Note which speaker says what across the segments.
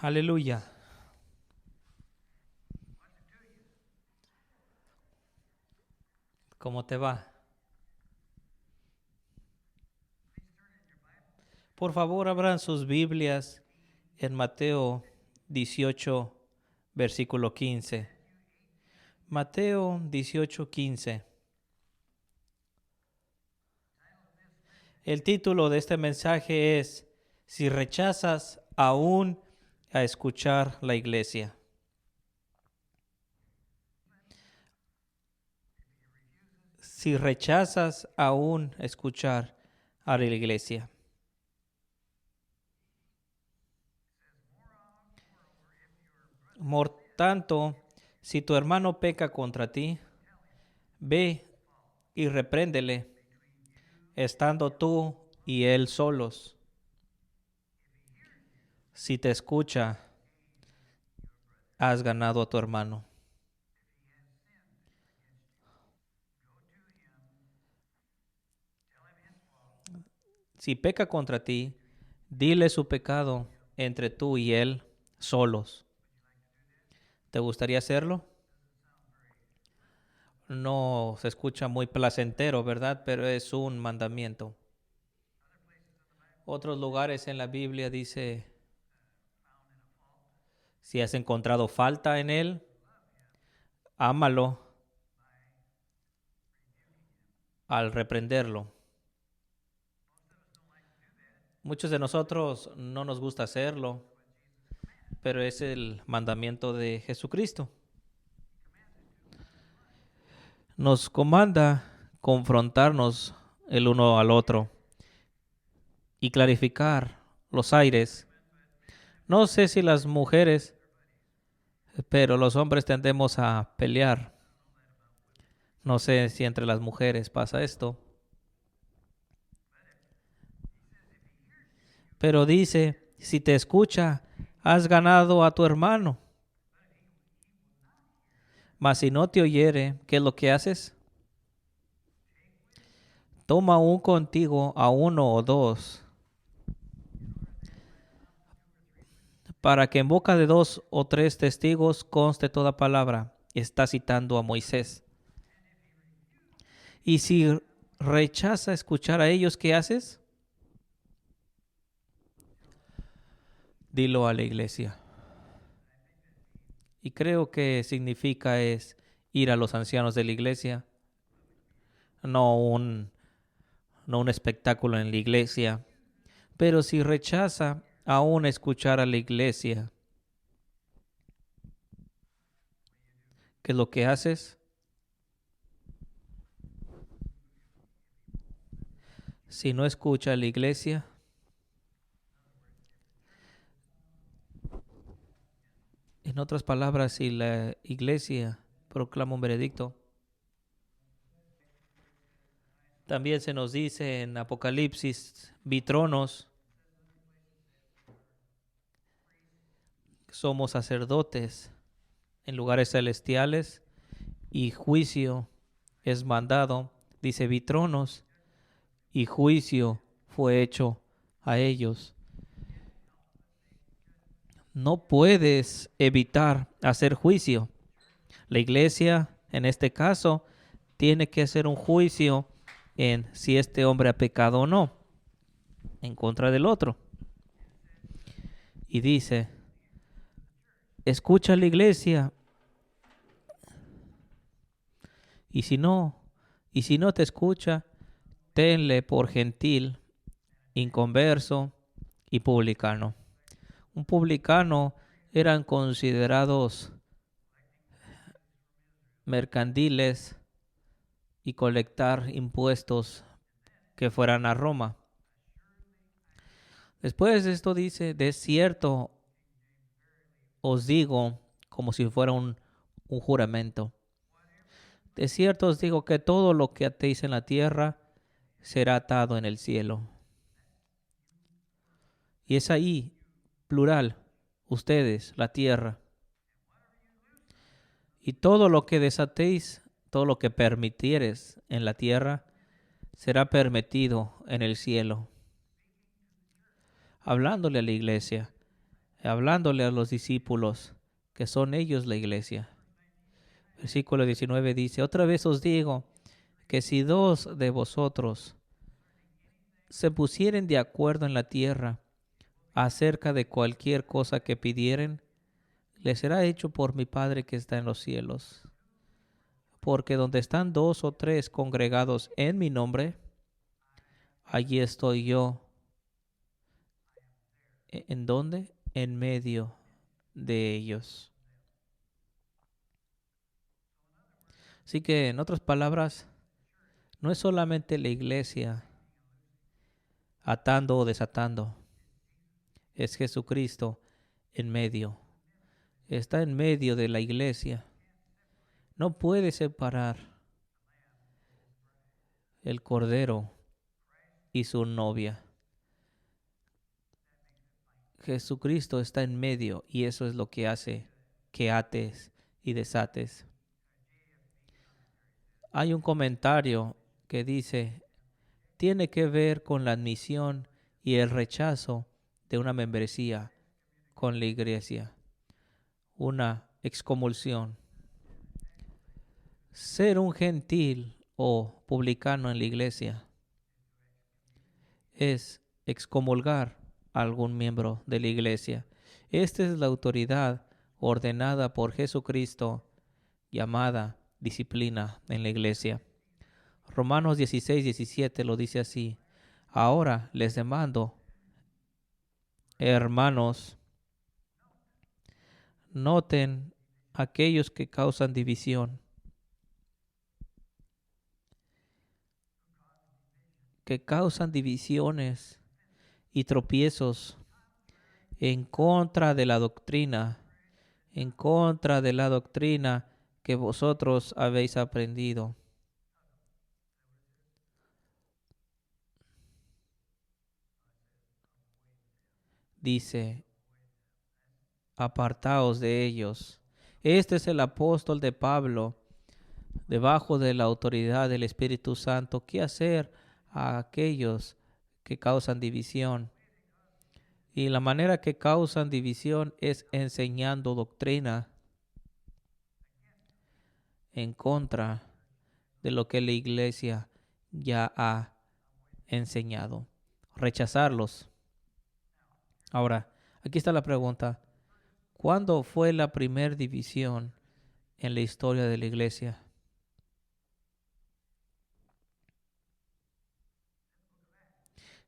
Speaker 1: Aleluya. ¿Cómo te va? Por favor, abran sus Biblias en Mateo 18, versículo 15. Mateo 18, 15. El título de este mensaje es: Si rechazas aún a escuchar la iglesia. Si rechazas aún escuchar a la iglesia. Por tanto, si tu hermano peca contra ti, ve y repréndele, estando tú y él solos. Si te escucha, has ganado a tu hermano. Si peca contra ti, dile su pecado entre tú y él solos. ¿Te gustaría hacerlo? No se escucha muy placentero, ¿verdad? Pero es un mandamiento. Otros lugares en la Biblia dice: si has encontrado falta en él, ámalo al reprenderlo. Muchos de nosotros no nos gusta hacerlo, pero es el mandamiento de Jesucristo. Nos comanda confrontarnos el uno al otro y clarificar los aires. No sé si las mujeres, pero los hombres tendemos a pelear. No sé si entre las mujeres pasa esto. Pero dice: si te escucha, has ganado a tu hermano. Mas si no te oyere, ¿qué es lo que haces? Toma aún contigo a uno o dos, para que en boca de dos o tres testigos conste toda palabra. Está citando a Moisés. Y si rechaza escuchar a ellos, ¿qué haces? Dilo a la iglesia. Y creo que significa es ir a los ancianos de la iglesia, no un espectáculo en la iglesia. Pero si rechaza aún escuchar a la iglesia, ¿qué es lo que haces? Si no escucha a la iglesia, en otras palabras, si la iglesia proclama un veredicto, también se nos dice en Apocalipsis: vi tronos, somos sacerdotes en lugares celestiales, y juicio es mandado. Dice: vi tronos y juicio fue hecho a ellos. No puedes evitar hacer juicio. La iglesia, en este caso, tiene que hacer un juicio en si este hombre ha pecado o no, en contra del otro. Y dice: escucha a la iglesia, y si no te escucha, tenle por gentil, inconverso y publicano. Un publicano eran considerados mercantiles y colectar impuestos que fueran a Roma. Después de esto dice: de cierto os digo, como si fuera un juramento. De cierto os digo que todo lo que atéis en la tierra será atado en el cielo. Y es ahí, plural, ustedes, la tierra. Y todo lo que desatéis, todo lo que permitieres en la tierra, será permitido en el cielo. Hablándole a la iglesia, hablándole a los discípulos, que son ellos la iglesia. Versículo 19 dice, otra vez os digo, que si dos de vosotros se pusieren de acuerdo en la tierra acerca de cualquier cosa que pidieren, les será hecho por mi Padre que está en los cielos. Porque donde están dos o tres congregados en mi nombre, allí estoy yo. ¿En dónde? En medio de ellos. Así que, en otras palabras, no es solamente la iglesia atando o desatando, es Jesucristo en medio. Está en medio de la iglesia. No puede separar el Cordero y su novia. Jesucristo está en medio y eso es lo que hace que ates y desates. Hay un comentario que dice, tiene que ver con la admisión y el rechazo de una membresía con la iglesia, una excomulsión. Ser un gentil o publicano en la iglesia es excomulgar a algún miembro de la iglesia. Esta es la autoridad ordenada por Jesucristo, llamada disciplina en la iglesia. Romanos 16:17 lo dice así. Ahora les demando, hermanos, noten aquellos que causan división, divisiones y tropiezos en contra de la doctrina, que vosotros habéis aprendido. Dice, apartaos de ellos. Este es el apóstol de Pablo, debajo de la autoridad del Espíritu Santo. ¿Qué hacer a aquellos que causan división? Y la manera que causan división es enseñando doctrina en contra de lo que la iglesia ya ha enseñado. Rechazarlos. Ahora, aquí está la pregunta. ¿Cuándo fue la primera división en la historia de la iglesia?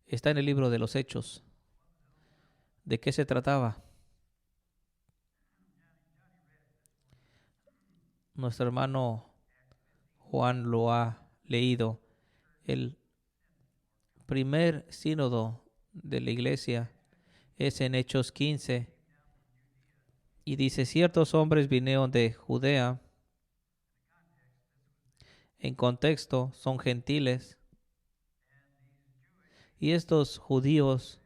Speaker 1: Está en el libro de los Hechos. ¿De qué se trataba? Nuestro hermano Juan lo ha leído. El primer sínodo de la iglesia es en Hechos 15 y dice, ciertos hombres vinieron de Judea. En contexto, son gentiles. Y estos judíos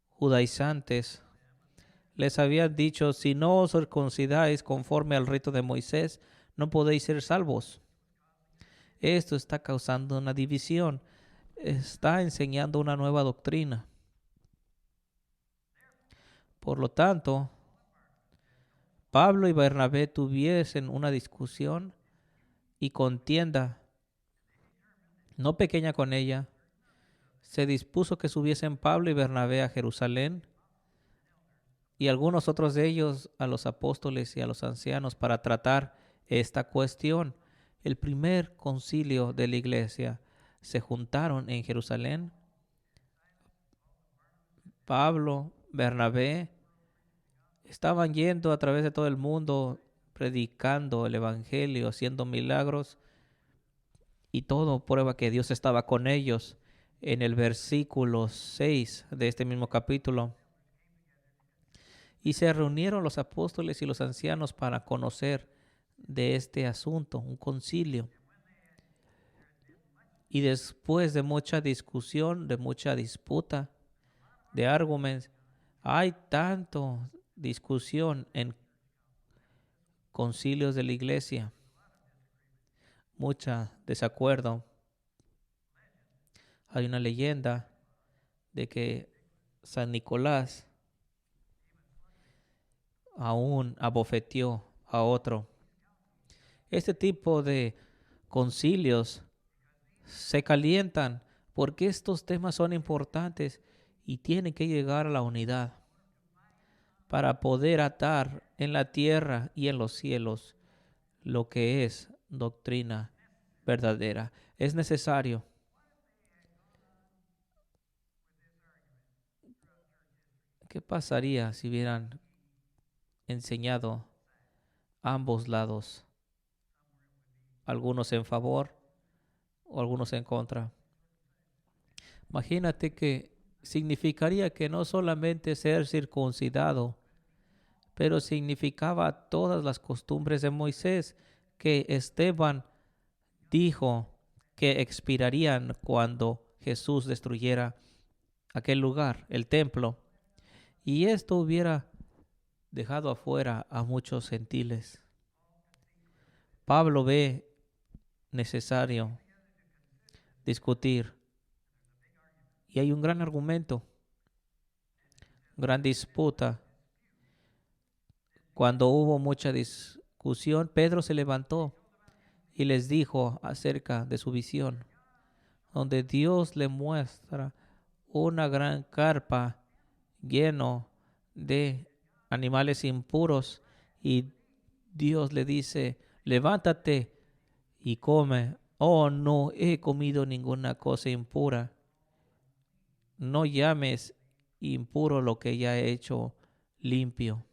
Speaker 1: judaizantes les habían dicho, si no os circuncidáis conforme al rito de Moisés, no podéis ser salvos. Esto está causando una división. Está enseñando una nueva doctrina. Por lo tanto, Pablo y Bernabé tuviesen una discusión y contienda, no pequeña con ella. Se dispuso que subiesen Pablo y Bernabé a Jerusalén y algunos otros de ellos a los apóstoles y a los ancianos para tratar esta cuestión. El primer concilio de la iglesia se juntaron en Jerusalén. Pablo, Bernabé estaban yendo a través de todo el mundo predicando el evangelio, haciendo milagros y todo prueba que Dios estaba con ellos. En el versículo 6 de este mismo capítulo. Y se reunieron los apóstoles y los ancianos para conocer de este asunto, un concilio. Y después de mucha discusión, de mucha disputa, de argumentos, hay tanto discusión en concilios de la iglesia, mucha desacuerdo. Hay una leyenda de que San Nicolás aún abofeteó a otro. Este tipo de concilios se calientan porque estos temas son importantes y tienen que llegar a la unidad para poder atar en la tierra y en los cielos lo que es doctrina verdadera. Es necesario. ¿Qué pasaría si hubieran enseñado ambos lados, algunos en favor o algunos en contra? Imagínate que significaría que no solamente ser circuncidado, pero significaba todas las costumbres de Moisés que Esteban dijo que expirarían cuando Jesús destruyera aquel lugar, el templo. Y esto hubiera dejado afuera a muchos gentiles. Pablo ve necesario discutir y hay un gran argumento, gran disputa. Cuando hubo mucha discusión, Pedro se levantó y les dijo acerca de su visión, donde Dios le muestra una gran carpa lleno de animales impuros y Dios le dice, levántate y come. Oh, no he comido ninguna cosa impura. No llames impuro lo que ya he hecho limpio.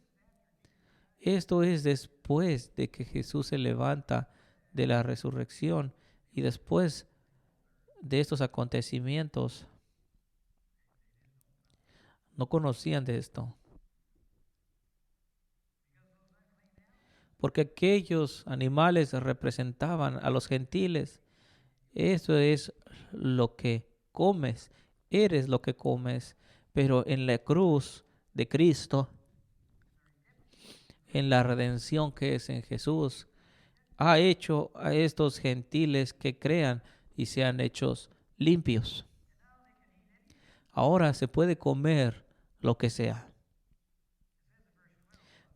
Speaker 1: Esto es después de que Jesús se levanta de la resurrección y después de estos acontecimientos. No conocían de esto. Porque aquellos animales representaban a los gentiles. Eso es lo que comes. Eres lo que comes. Pero en la cruz de Cristo, en la redención que es en Jesús, ha hecho a estos gentiles que crean y sean hechos limpios. Ahora se puede comer lo que sea.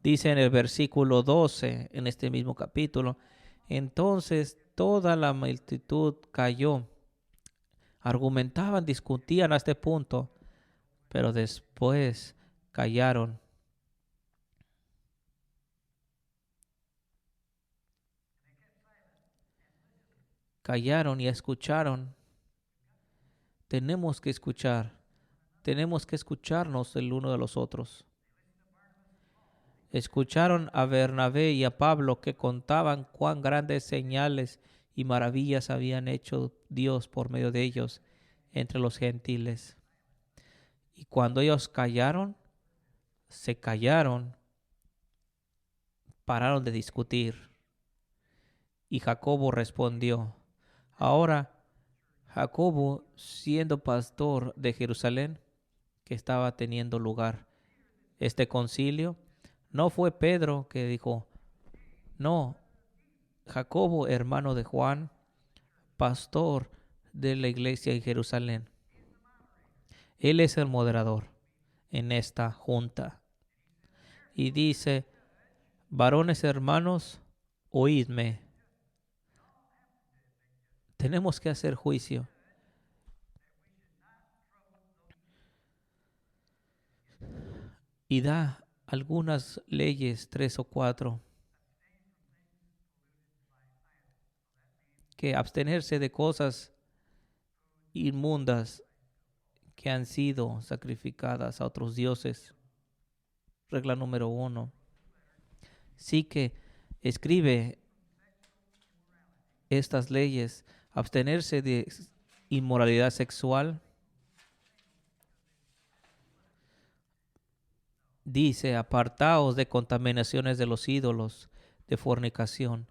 Speaker 1: Dice en el versículo 12, en este mismo capítulo, entonces toda la multitud cayó. Argumentaban, discutían a este punto, pero después callaron. Callaron y escucharon. Tenemos que escuchar. Tenemos que escucharnos el uno de los otros. Escucharon a Bernabé y a Pablo que contaban cuán grandes señales y maravillas habían hecho Dios por medio de ellos entre los gentiles. Y cuando ellos callaron, se callaron, pararon de discutir. Y Jacobo respondió. Ahora, Jacobo, siendo pastor de Jerusalén, que estaba teniendo lugar este concilio, no fue Pedro que dijo, no, Jacobo, hermano de Juan, pastor de la iglesia en Jerusalén. Él es el moderador en esta junta. Y dice, varones hermanos, oídme. Tenemos que hacer juicio. Y da algunas leyes, 3 o 4, que abstenerse de cosas inmundas que han sido sacrificadas a otros dioses. Regla número 1. Sí que escribe estas leyes, abstenerse de inmoralidad sexual. Dice, apartaos de contaminaciones de los ídolos, de fornicación,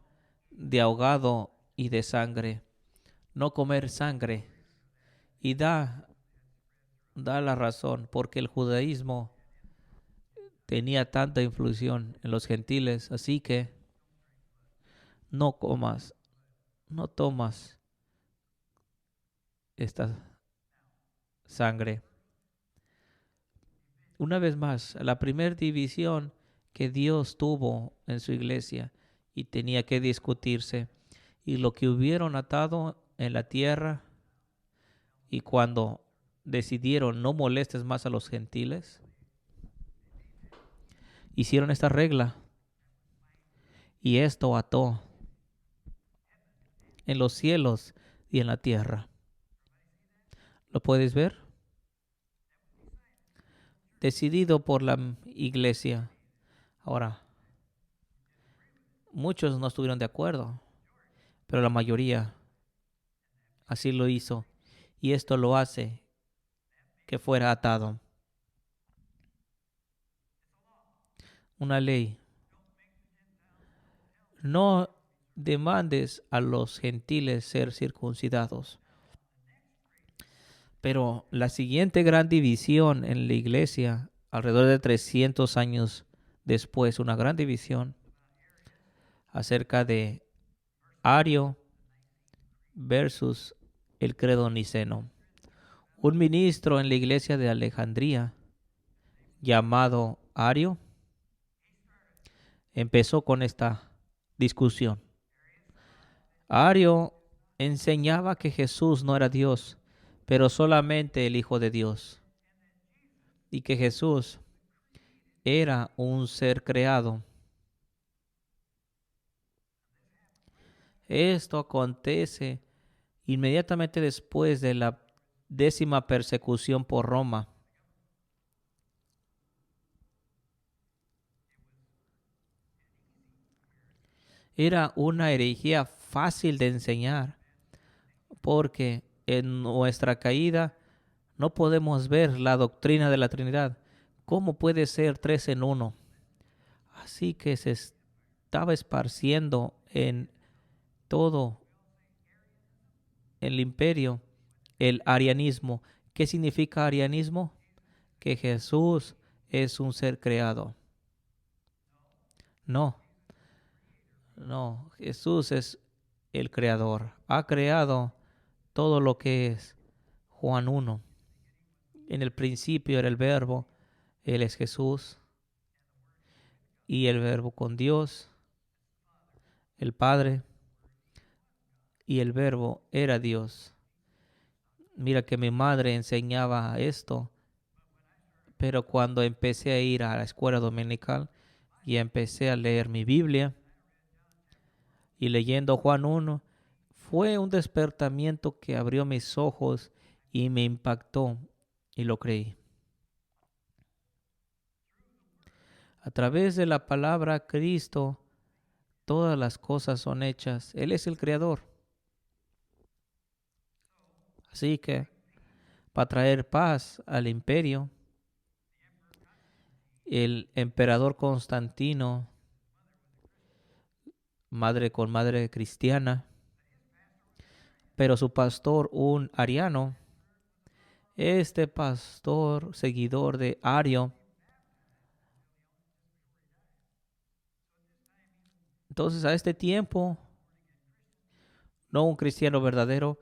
Speaker 1: de ahogado y de sangre. No comer sangre. Y da la razón, porque el judaísmo tenía tanta influencia en los gentiles, así que no comas, no tomas esta sangre. Una vez más, la primera división que Dios tuvo en su iglesia y tenía que discutirse. Y lo que hubieron atado en la tierra, y cuando decidieron no molestes más a los gentiles, hicieron esta regla y esto ató en los cielos y en la tierra. ¿Lo puedes ver? Decidido por la iglesia. Ahora, muchos no estuvieron de acuerdo, pero la mayoría así lo hizo. Y esto lo hace que fuera atado. Una ley. No demandes a los gentiles ser circuncidados. Pero la siguiente gran división en la iglesia, alrededor de 300 años después, una gran división acerca de Ario versus el credo niceno. Un ministro en la iglesia de Alejandría llamado Ario empezó con esta discusión. Ario enseñaba que Jesús no era Dios, pero solamente el Hijo de Dios, y que Jesús era un ser creado. Esto acontece inmediatamente después de la 10ª persecución por Roma. Era una herejía fácil de enseñar, porque en nuestra caída no podemos ver la doctrina de la Trinidad. ¿Cómo puede ser tres en uno? Así que se estaba esparciendo en todo el imperio el arianismo. ¿Qué significa arianismo? Que Jesús es un ser creado. No, no, Jesús es el creador. Ha creado todo lo que es. Juan 1. En el principio era el verbo, Él es Jesús, y el verbo con Dios, el Padre, y el verbo era Dios. Mira que mi madre enseñaba esto, pero cuando empecé a ir a la escuela dominical y empecé a leer mi Biblia y leyendo Juan 1, fue un despertamiento que abrió mis ojos y me impactó y lo creí. A través de la palabra Cristo, todas las cosas son hechas. Él es el creador. Así que, para traer paz al imperio, el emperador Constantino, madre con madre cristiana, pero su pastor un ariano, este pastor seguidor de Ario, entonces a este tiempo, no un cristiano verdadero,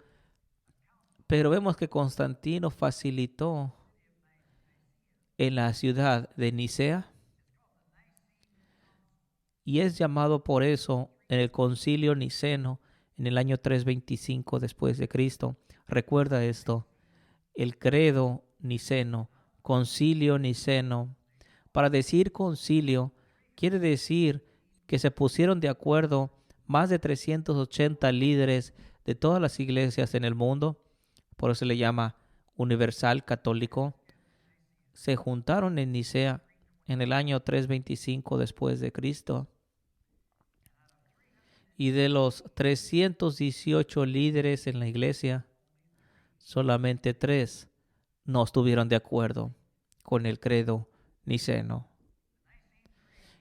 Speaker 1: pero vemos que Constantino facilitó en la ciudad de Nicea, y es llamado por eso en el concilio niceno en el año 325 después de Cristo. Recuerda esto, el credo niceno, concilio niceno. Para decir concilio, quiere decir que se pusieron de acuerdo más de 380 líderes de todas las iglesias en el mundo, por eso se le llama universal católico. Se juntaron en Nicea en el año 325 después de Cristo. Y de los 318 líderes en la iglesia, solamente 3 no estuvieron de acuerdo con el credo niceno.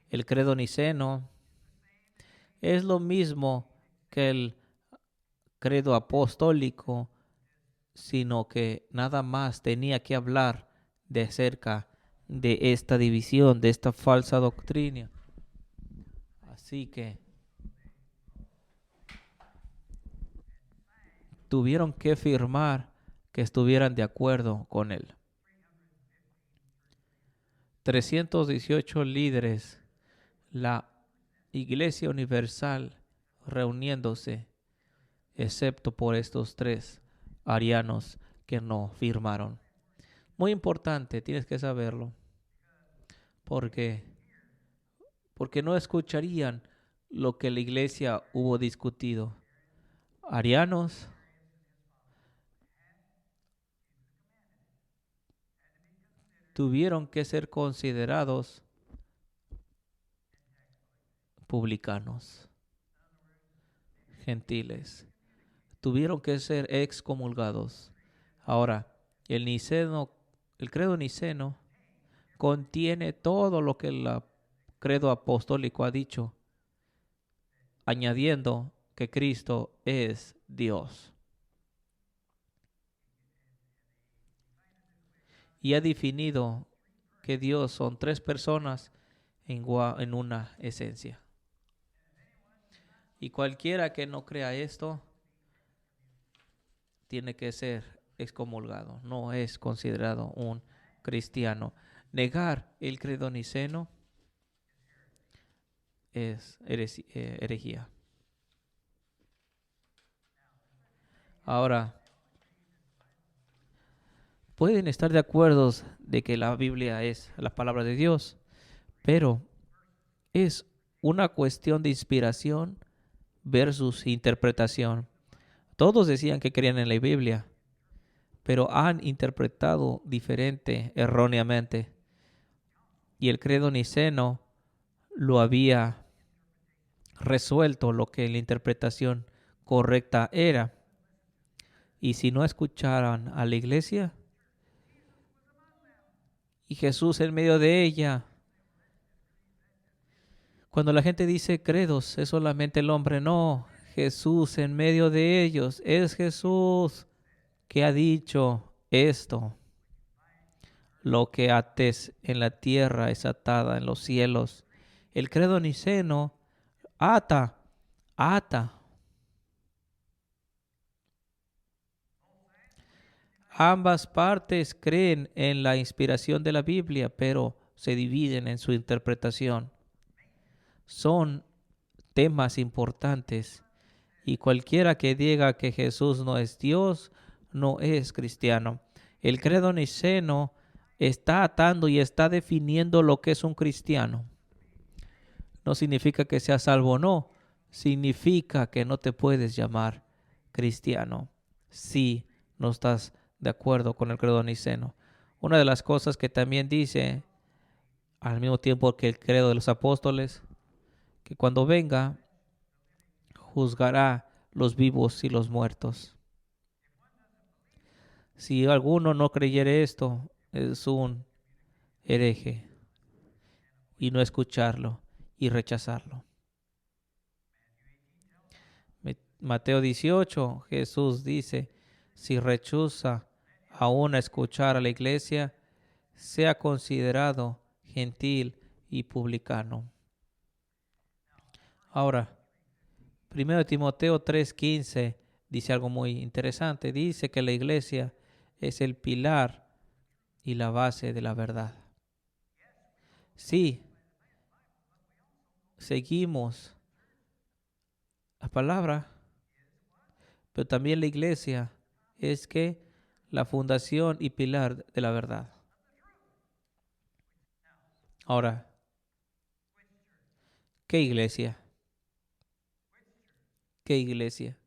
Speaker 1: El credo niceno es lo mismo que el credo apostólico, sino que nada más tenía que hablar de acerca de esta división, de esta falsa doctrina. Así que tuvieron que firmar que estuvieran de acuerdo con él. 318 líderes la Iglesia Universal reuniéndose, excepto por estos tres arianos que no firmaron. Muy importante, tienes que saberlo, porque no escucharían lo que la iglesia hubo discutido. Arianos tuvieron que ser considerados publicanos, gentiles. Tuvieron que ser excomulgados. Ahora, el credo niceno contiene todo lo que el credo apostólico ha dicho, añadiendo que Cristo es Dios. Y ha definido que Dios son tres personas en una esencia. Y cualquiera que no crea esto tiene que ser excomulgado. No es considerado un cristiano. Negar el credo niceno es herejía. Ahora, pueden estar de acuerdo de que la Biblia es la palabra de Dios, pero es una cuestión de inspiración versus interpretación. Todos decían que creían en la Biblia, pero han interpretado diferente erróneamente. Y el credo niceno lo había resuelto lo que la interpretación correcta era. Y si no escucharan a la iglesia y Jesús en medio de ella, cuando la gente dice credos, es solamente el hombre, no, Jesús en medio de ellos, es Jesús que ha dicho esto. Lo que ates en la tierra es atada en los cielos. El credo niceno ata. Ambas partes creen en la inspiración de la Biblia, pero se dividen en su interpretación. Son temas importantes y cualquiera que diga que Jesús no es Dios, no es cristiano. El credo niceno está atando y está definiendo lo que es un cristiano. No significa que seas salvo o no, significa que no te puedes llamar cristiano si no estás de acuerdo con el credo niceno. Una de las cosas que también dice, al mismo tiempo que el credo de los apóstoles, que cuando venga, juzgará los vivos y los muertos. Si alguno no creyere esto, es un hereje, y no escucharlo y rechazarlo. Mateo 18, Jesús dice, si rechaza aún a escuchar a la iglesia, sea considerado gentil y publicano. Ahora, 1 Timoteo 3:15 dice algo muy interesante. Dice que la iglesia es el pilar y la base de la verdad. Sí, seguimos la palabra, pero también la iglesia es que la fundación y pilar de la verdad. Ahora, ¿qué iglesia? ¿Qué iglesia?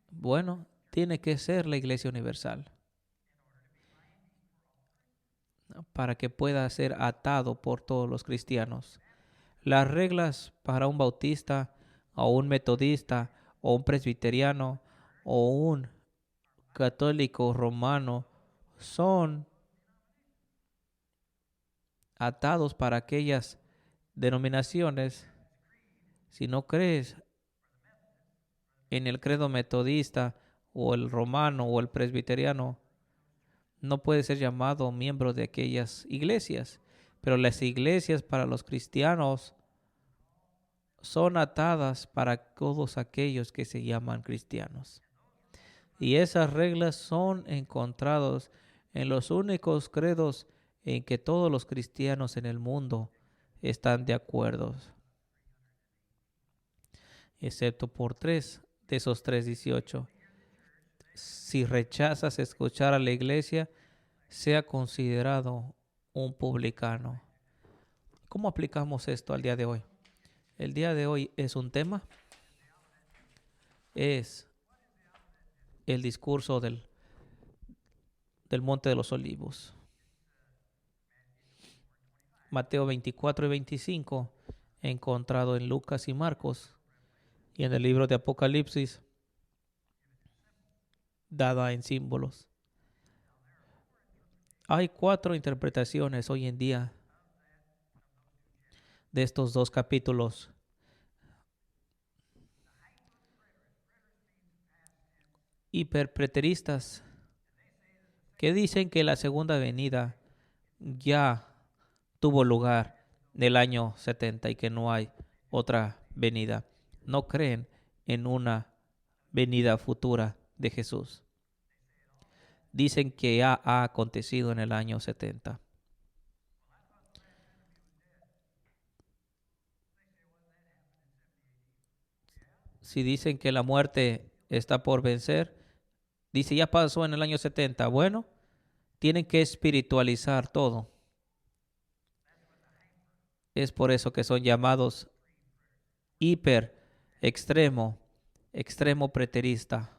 Speaker 1: Bueno, tiene que ser la iglesia universal para que pueda ser atado por todos los cristianos. Las reglas para un bautista o un metodista o un presbiteriano o un católico romano son atados para aquellas denominaciones. Si no crees en el credo metodista o el romano o el presbiteriano, no puedes ser llamado miembro de aquellas iglesias. Pero las iglesias para los cristianos son atadas para todos aquellos que se llaman cristianos. Y esas reglas son encontradas en los únicos credos en que todos los cristianos en el mundo están de acuerdo, excepto por 3 de esos 3:18. Si rechazas escuchar a la iglesia, sea considerado un publicano. ¿Cómo aplicamos esto al día de hoy? El día de hoy es un tema, es el discurso del Monte de los Olivos. Mateo 24 y 25, encontrado en Lucas y Marcos, y en el libro de Apocalipsis, dada en símbolos. Hay 4 interpretaciones hoy en día de estos 2 capítulos. Hiperpreteristas que dicen que la segunda venida ya tuvo lugar en el año 70 y que no hay otra venida. No creen en una venida futura de Jesús. Dicen que ya ha acontecido en el año 70. Si dicen que la muerte está por vencer, dice ya pasó en el año 70. Bueno, tienen que espiritualizar todo. Es por eso que son llamados hiper, extremo, extremo preterista.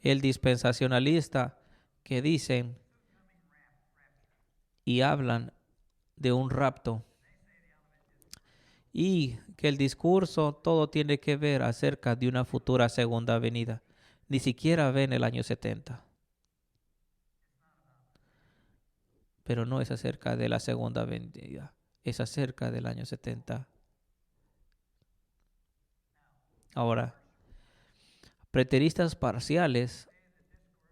Speaker 1: El dispensacionalista que dicen y hablan de un rapto y que el discurso todo tiene que ver acerca de una futura segunda venida. Ni siquiera ven el año 70. Pero no es acerca de la segunda venida, es acerca del año 70. Ahora, preteristas parciales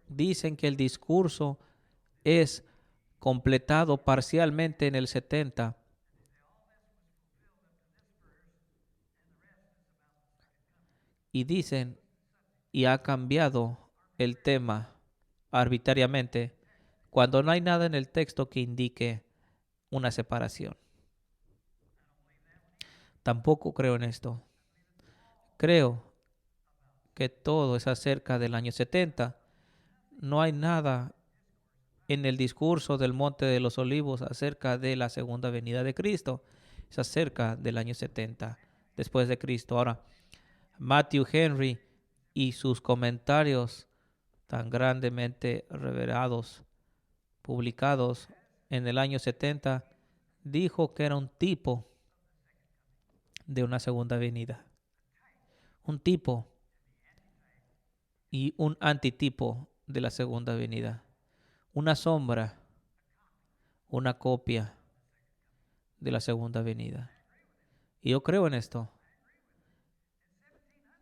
Speaker 1: dicen que el discurso es completado parcialmente en el 70 y dicen y ha cambiado el tema arbitrariamente cuando no hay nada en el texto que indique una separación. Tampoco creo en esto. Creo que todo es acerca del año 70. No hay nada en el discurso del Monte de los Olivos acerca de la segunda venida de Cristo. Es acerca del año 70 después de Cristo. Ahora, Matthew Henry y sus comentarios tan grandemente revelados, publicados en el año 70, dijo que era un tipo de una segunda venida. Un tipo y un antitipo de la segunda venida. Una sombra, una copia de la segunda venida. Y yo creo en esto.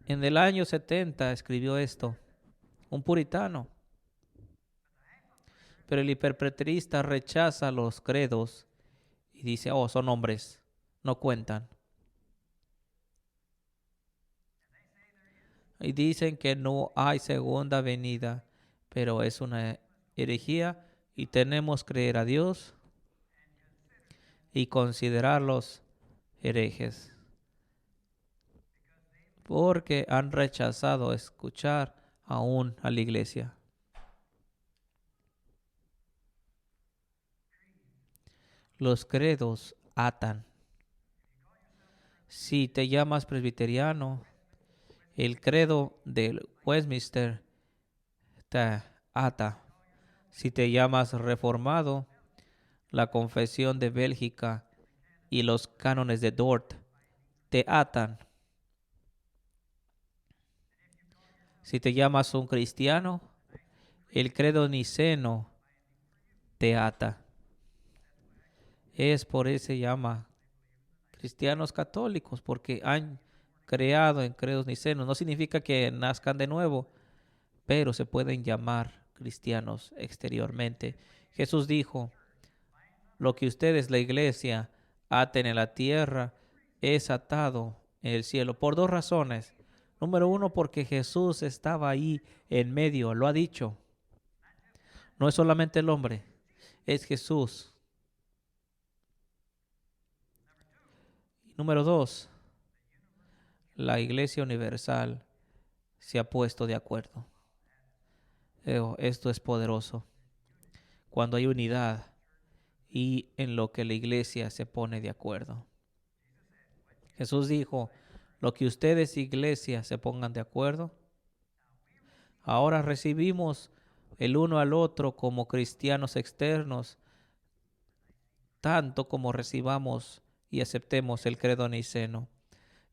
Speaker 1: En el año 70 escribió esto un puritano. Pero el hiperpreterista rechaza los credos y dice, oh, son hombres, no cuentan. Y dicen que no hay segunda venida, pero es una herejía y tenemos que creer a Dios y considerarlos herejes, porque han rechazado escuchar aún a la iglesia. Los credos atan. Si te llamas presbiteriano, el credo del Westminster te ata. Si te llamas reformado, la confesión de Bélgica y los cánones de Dort te atan. Si te llamas un cristiano, el credo niceno te ata. Es por eso se llama cristianos católicos, porque han creado en credos nicenos. No significa que nazcan de nuevo, pero se pueden llamar cristianos exteriormente. Jesús dijo, lo que ustedes, la iglesia, aten en la tierra, es atado en el cielo. Por 2 razones. Número 1, porque Jesús estaba ahí en medio, lo ha dicho. No es solamente el hombre, es Jesús. Número 2, la Iglesia Universal se ha puesto de acuerdo. Esto es poderoso. Cuando hay unidad y en lo que la iglesia se pone de acuerdo. Jesús dijo, lo que ustedes, iglesia, se pongan de acuerdo. Ahora recibimos el uno al otro como cristianos externos, tanto como recibamos y aceptemos el credo niceno.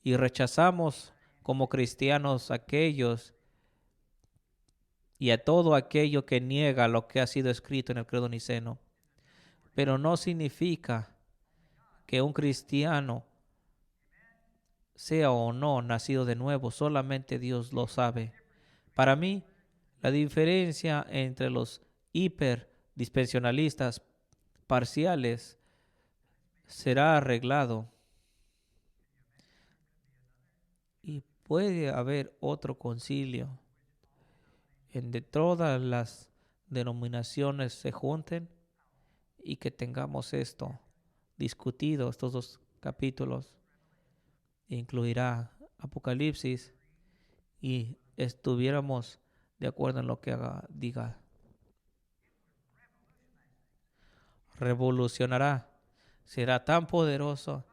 Speaker 1: Y rechazamos como cristianos aquellos y a todo aquello que niega lo que ha sido escrito en el credo niceno. Pero no significa que un cristiano sea o no nacido de nuevo, solamente Dios lo sabe. Para mí, la diferencia entre los hiperdispensionalistas parciales será arreglado y puede haber otro concilio en donde todas las denominaciones se junten y que tengamos esto discutido, estos dos capítulos. Incluirá Apocalipsis y estuviéramos de acuerdo en lo que diga. Revolucionará, será tan poderoso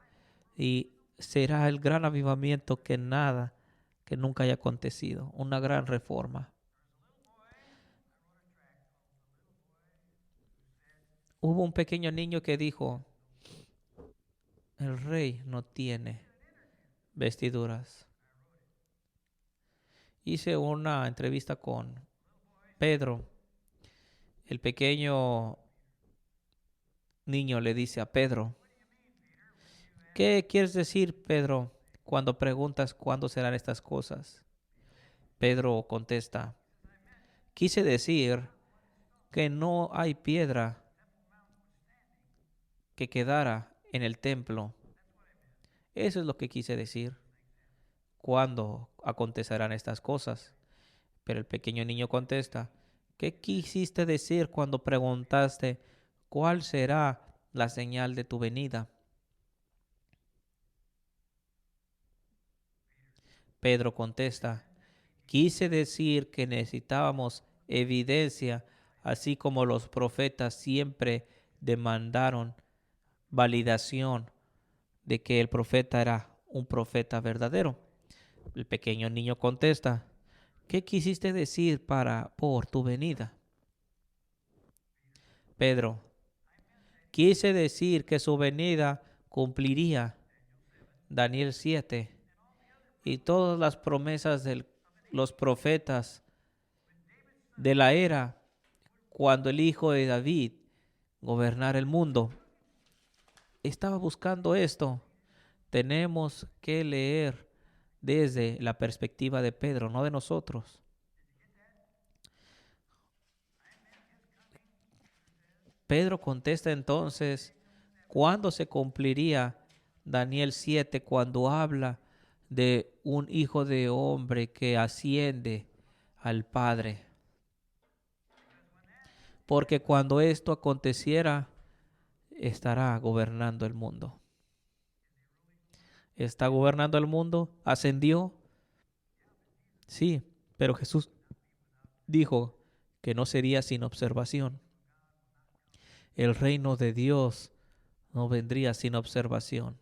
Speaker 1: y será el gran avivamiento que nunca haya acontecido, una gran reforma. Hubo un pequeño niño que dijo, el rey no tiene vestiduras. Hice una entrevista con Pedro. El pequeño niño le dice a Pedro, ¿qué quieres decir, Pedro, cuando preguntas cuándo serán estas cosas? Pedro contesta, quise decir que no hay piedra que quedara en el templo. Eso es lo que quise decir. ¿Cuándo acontecerán estas cosas? Pero el pequeño niño contesta, ¿qué quisiste decir cuando preguntaste cuál será la señal de tu venida? Pedro contesta, quise decir que necesitábamos evidencia, así como los profetas siempre demandaron validación de que el profeta era un profeta verdadero. El pequeño niño contesta, ¿qué quisiste decir por tu venida? Pedro, quise decir que su venida cumpliría Daniel 7 y todas las promesas de los profetas de la era cuando el hijo de David gobernara el mundo. Estaba buscando esto. Tenemos que leer desde la perspectiva de Pedro, no de nosotros. Pedro contesta entonces, ¿cuándo se cumpliría Daniel 7 cuando habla de un hijo de hombre que asciende al Padre? Porque cuando esto aconteciera, estará gobernando el mundo. ¿Está gobernando el mundo? ¿Ascendió? Sí, pero Jesús dijo que no sería sin observación. El reino de Dios no vendría sin observación.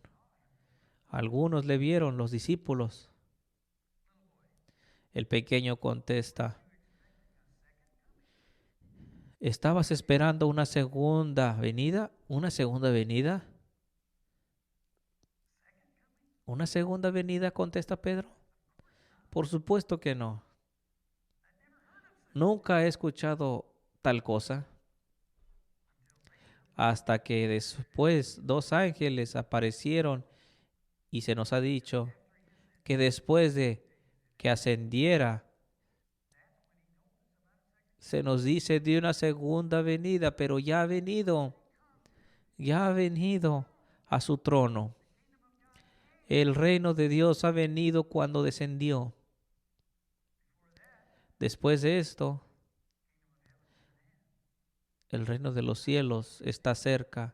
Speaker 1: Algunos le vieron, los discípulos. El pequeño contesta, ¿estabas esperando una segunda venida? ¿Una segunda venida? ¿Una segunda venida? Contesta Pedro. Por supuesto que no. Nunca he escuchado tal cosa. Hasta que después 2 ángeles aparecieron y se nos ha dicho que después de que ascendiera, se nos dice de una segunda venida, pero ya ha venido a su trono. El reino de Dios ha venido cuando descendió. Después de esto, el reino de los cielos está cerca.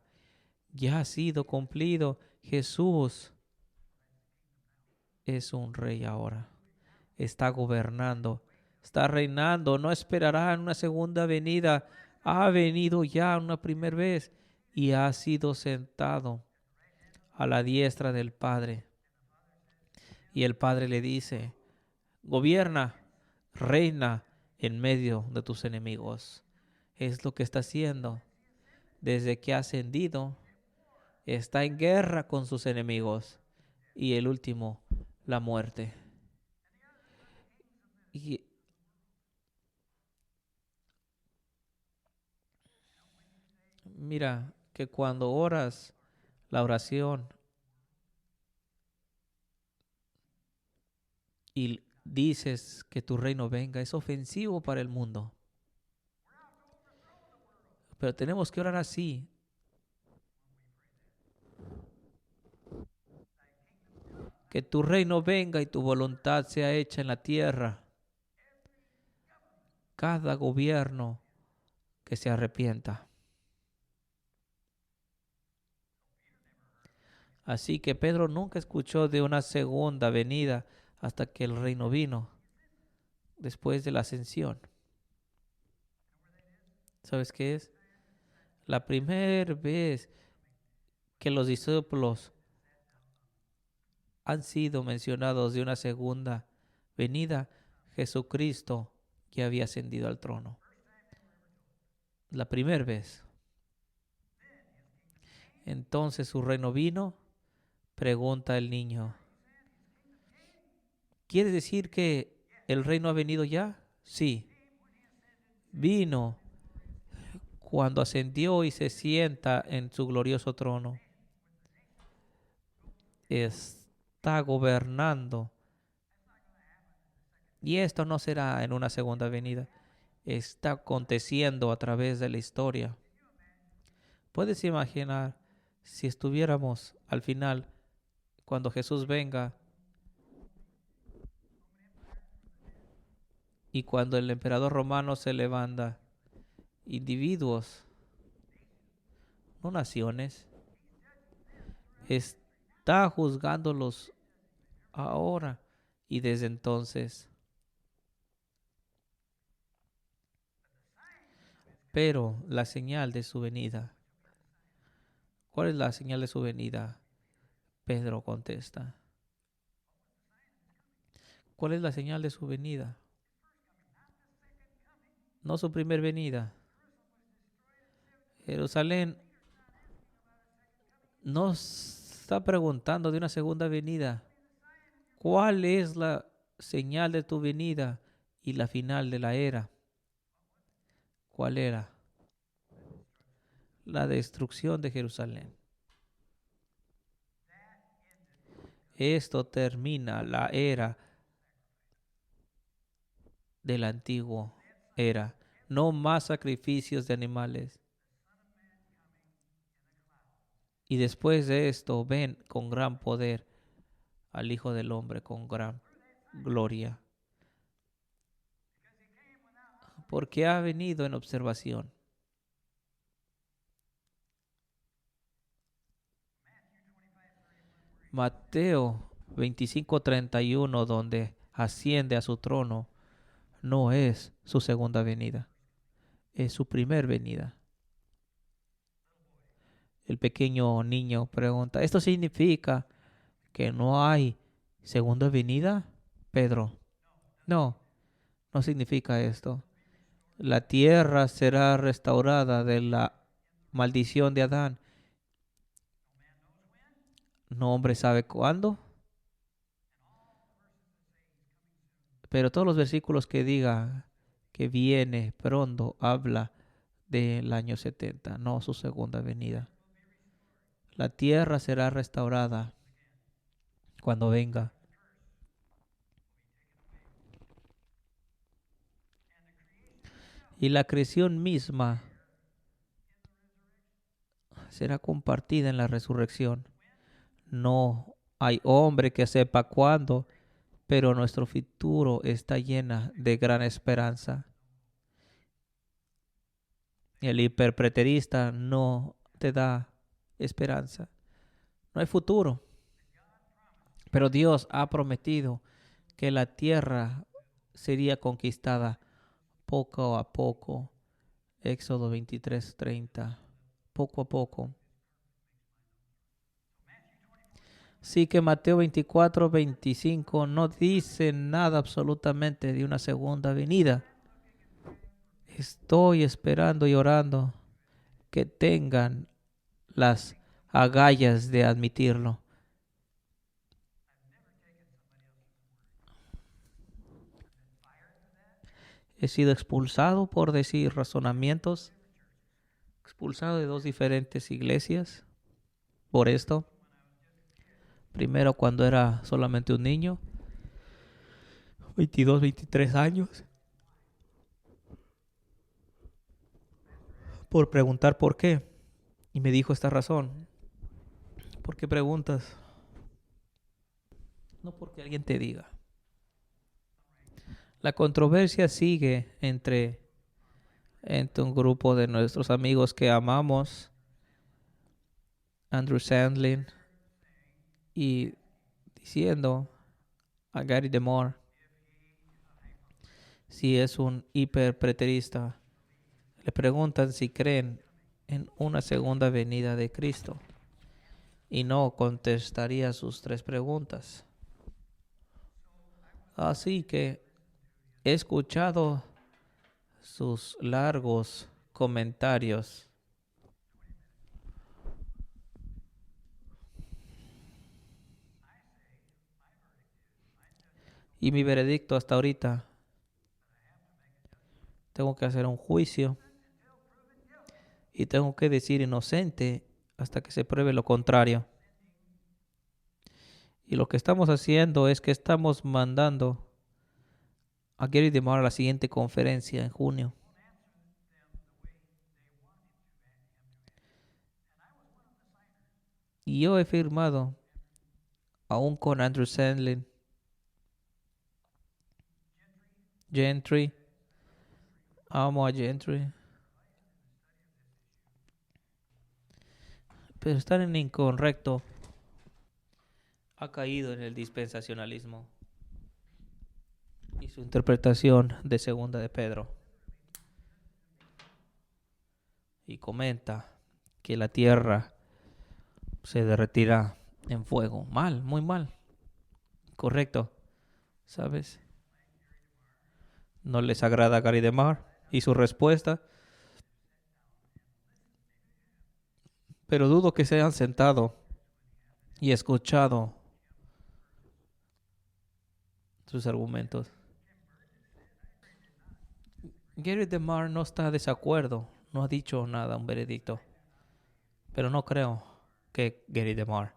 Speaker 1: Ya ha sido cumplido. Jesús es un rey ahora. Está gobernando, está reinando, no esperará en una segunda venida. Ha venido ya una primera vez y ha sido sentado a la diestra del Padre. Y el Padre le dice, gobierna, reina en medio de tus enemigos. Es lo que está haciendo. Desde que ha ascendido, está en guerra con sus enemigos. Y el último, la muerte. Y mira que cuando oras la oración y dices que tu reino venga, es ofensivo para el mundo. Pero tenemos que orar así. Que tu reino venga y tu voluntad sea hecha en la tierra. Cada gobierno que se arrepienta. Así que Pedro nunca escuchó de una segunda venida hasta que el reino vino después de la ascensión. ¿Sabes qué es? La primera vez que los discípulos han sido mencionados de una segunda venida, Jesucristo ya había ascendido al trono. La primera vez. Entonces su reino vino, pregunta el niño. ¿Quiere decir que el reino ha venido ya? Sí, vino cuando ascendió y se sienta en su glorioso trono. Está gobernando. Y esto no será en una segunda venida. Está aconteciendo a través de la historia. ¿Puedes imaginar si estuviéramos al final, cuando Jesús venga y cuando el emperador romano se levanta, individuos, no naciones, está juzgándolos ahora y desde entonces? Pero la señal de su venida. ¿Cuál es la señal de su venida? Pedro contesta. ¿Cuál es la señal de su venida? No su primer venida. Jerusalén no está preguntando de una segunda venida. ¿Cuál es la señal de tu venida y la final de la era? ¿Cuál era? La destrucción de Jerusalén. Esto termina la era del antiguo era. No más sacrificios de animales. Y después de esto ven con gran poder al Hijo del Hombre, con gran gloria. Porque ha venido en observación. Mateo 25:31, donde asciende a su trono, no es su segunda venida, es su primer venida. El pequeño niño pregunta, ¿esto significa que no hay segunda venida? Pedro, no, no significa esto. La tierra será restaurada de la maldición de Adán. No hombre sabe cuándo, pero todos los versículos que diga que viene pronto habla del año 70, no su segunda venida. La tierra será restaurada cuando venga. Y la creación misma será compartida en la resurrección. No hay hombre que sepa cuándo, pero nuestro futuro está llena de gran esperanza. El hiperpreterista no te da esperanza. No hay futuro. Pero Dios ha prometido que la tierra sería conquistada poco a poco. Éxodo 23:30. Poco a poco. Sí que Mateo 24:25 no dice nada absolutamente de una segunda venida. Estoy esperando y orando que tengan las agallas de admitirlo. He sido expulsado por decir razonamientos, expulsado de 2 diferentes iglesias por esto. Primero cuando era solamente un niño, 22, 23 años, por preguntar por qué. Y me dijo esta razón. ¿Por qué preguntas? No porque alguien te diga. La controversia sigue entre un grupo de nuestros amigos que amamos, Andrew Sandlin, y diciendo a Gary DeMore si es un hiperpreterista. Le preguntan si creen en una segunda venida de Cristo y no contestaría sus 3 preguntas. Así que he escuchado sus largos comentarios y mi veredicto hasta ahorita, tengo que hacer un juicio y tengo que decir inocente hasta que se pruebe lo contrario. Y lo que estamos haciendo es que estamos mandando a Gary DeMar a la siguiente conferencia en junio. Y yo he firmado, aún con Andrew Sandlin, Gentry, amo a Gentry, pero estar en incorrecto ha caído en el dispensacionalismo y su interpretación de Segunda de Pedro. Y comenta que la tierra se derretirá en fuego. Mal, muy mal. Correcto. ¿Sabes? No les agrada a Gary DeMar y su respuesta. Pero dudo que se hayan sentado y escuchado sus argumentos. Gary DeMar no está de desacuerdo. No ha dicho nada, un veredicto. Pero no creo que Gary DeMar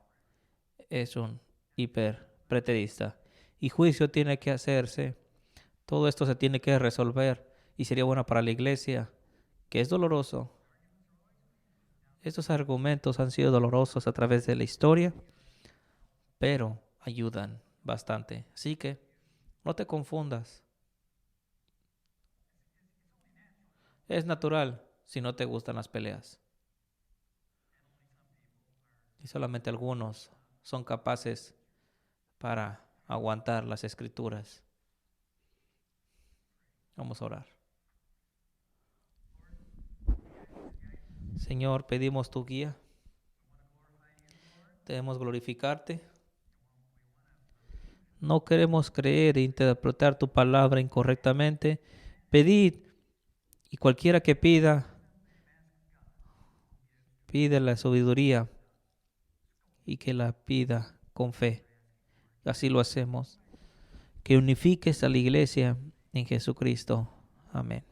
Speaker 1: es un hiperpreterista. Y juicio tiene que hacerse. Todo esto se tiene que resolver. Y sería bueno para la iglesia, que es doloroso. Estos argumentos han sido dolorosos a través de la historia, pero ayudan bastante. Así que no te confundas. Es natural si no te gustan las peleas. Y solamente algunos son capaces para aguantar las escrituras. Vamos a orar. Señor, pedimos tu guía. Debemos glorificarte. No queremos creer e interpretar tu palabra incorrectamente. Pedid, y cualquiera que pida, pide la sabiduría y que la pida con fe. Así lo hacemos. Que unifiques a la iglesia en Jesucristo. Amén.